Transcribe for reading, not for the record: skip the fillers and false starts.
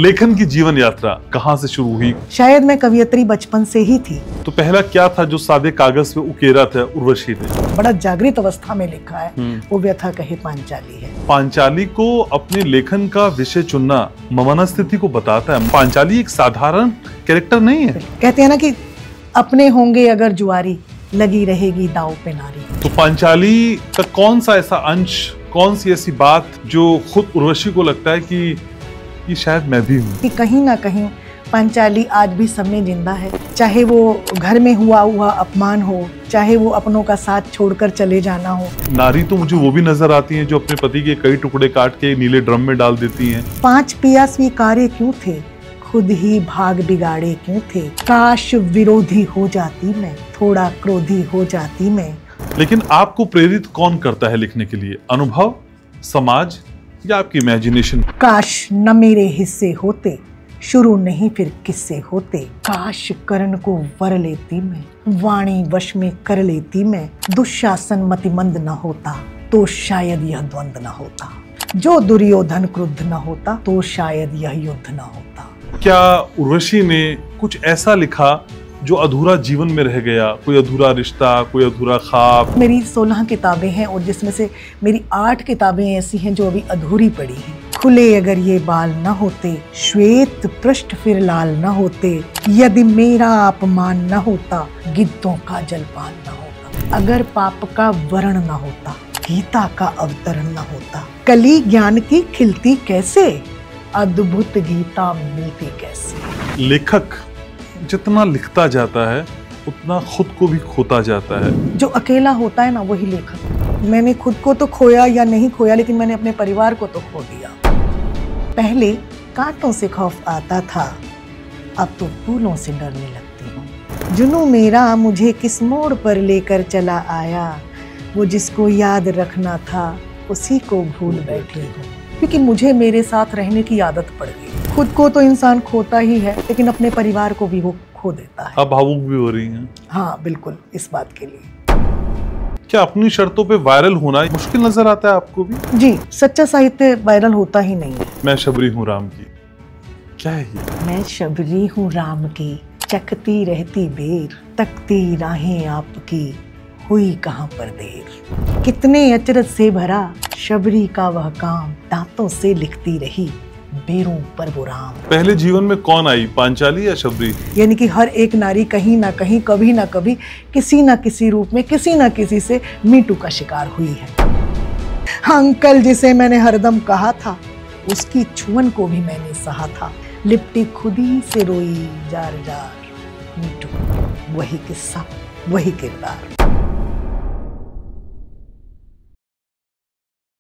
लेखन की जीवन यात्रा कहाँ से शुरू हुई? शायद मैं कवियत्री बचपन से ही थी। तो पहला क्या था जो सादे कागज पे उकेरा था उर्वशी ने? बड़ा जागृत अवस्था में लिखा है, वो व्यथा कहे पांचाली है। पांचाली को अपने लेखन का विषय चुनना मनस्थिति को बताता है। पांचाली एक साधारण कैरेक्टर नहीं है। कहते हैं ना कि अपने होंगे अगर जुआरी, लगी रहेगी दाव पे नारी। तो पांचाली का कौन सा ऐसा अंश, कौन सी ऐसी बात जो खुद उर्वशी को लगता है कि शायद मैं भी हूँ? कि कहीं ना कहीं पांचाली आज भी सब में जिंदा है। चाहे वो घर में हुआ अपमान हो, चाहे वो अपनों का साथ छोड़कर चले जाना हो। नारी तो मुझे वो भी नजर आती हैं जो अपने पति के कई टुकड़े काट के नीले ड्रम में डाल देती हैं। 5 पिया स्वीकारे क्यों थे, खुद ही भाग बिगाड़े क्यों थे। काश विरोधी हो जाती मैं, थोड़ा क्रोधी हो जाती मैं। लेकिन आपको प्रेरित कौन करता है लिखने के लिए? अनुभव, समाज या आपकी इमेजिनेशन? काश न मेरे हिस्से होते, शुरू नहीं फिर किससे होते। काश कर्ण को वर लेती मैं, वाणी वश में कर लेती मैं। दुशासन मतिमंद न होता तो शायद यह द्वंद न होता। जो दुर्योधन क्रुद्ध न होता तो शायद यह युद्ध न होता। क्या उर्वशी ने कुछ ऐसा लिखा जो अधूरा जीवन में रह गया? कोई अधूरा रिश्ता, कोई अधूरा ख्वाब? मेरी 16 किताबें हैं और जिसमें से मेरी 8 किताबें ऐसी हैं जो अभी अधूरी पड़ी हैं। खुले अगर ये बाल न होते, श्वेत पृष्ठ फिर लाल न होते। यदि मेरा अपमान न होता, गिद्धों का जलपान न होता। अगर पाप का वर्ण न होता, गीता का अवतरण न होता। कली ज्ञान की खिलती कैसे, अद्भुत गीता मिलती कैसे। लेखक जितना लिखता जाता है उतना खुद को भी खोता जाता है। जो अकेला होता है ना वही लेखक। मैंने खुद को तो खोया या नहीं खोया, लेकिन मैंने अपने परिवार को तो खो दिया। पहले कांटों से खौफ आता था, अब तो फूलों से डरने लगती हूँ। जुनू मेरा मुझे किस मोड़ पर लेकर चला आया, वो जिसको याद रखना था उसी को भूल बैठी हूँ। क्योंकि मुझे मेरे साथ रहने की आदत पड़ गई। खुद को तो इंसान खोता ही है, लेकिन अपने परिवार को भी वो खो देता है। अब भावुक भी हो रही हैं। हाँ बिल्कुल, इस बात के लिए। क्या अपनी शर्तों पे वायरल होना मुश्किल नजर आता है आपको भी? जी, सच्चा साहित्य वायरल होता ही नहीं है। मैं शबरी हूँ राम की, क्या है ये? मैं शबरी हूँ राम की, चकती रहती बेर, तकती राहें आपकी, हुई कहाँ पर देर। कितने अचरज से भरा शबरी का वह काम, दांतों से लिखती रही बेरों पर वो राम। पहले जीवन में कौन आई, पांचाली या शबरी? यानी कि हर एक नारी कहीं ना कहीं, कभी ना कभी, किसी ना किसी रूप में, किसी ना किसी से मीटू का शिकार हुई है। अंकल जिसे मैंने हरदम कहा था, उसकी छुअन को भी मैंने सहा था। लिपटी खुदी से रोई जार जार मीटू, वही किस्सा वही किरदार।